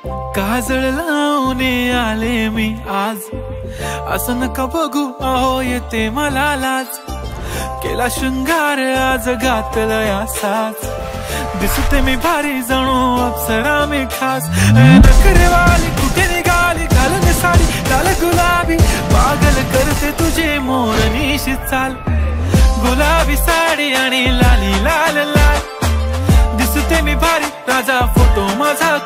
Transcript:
काजळ लावून आले मी आज, असं नका बघू अहो येते मला लाज। केला शृंगार आज घातलं या साज, दिसते मी भारी जणू अप्सरा मी खास। नखरेवाली कुठे निघाली घालून साडी लाल गुलाबी, पागल करते तुझे मोरनीशी चाल। गुलाबी साडी आणि लाली लाल लाल, दिसते मी भारी राजा फोटो माझा।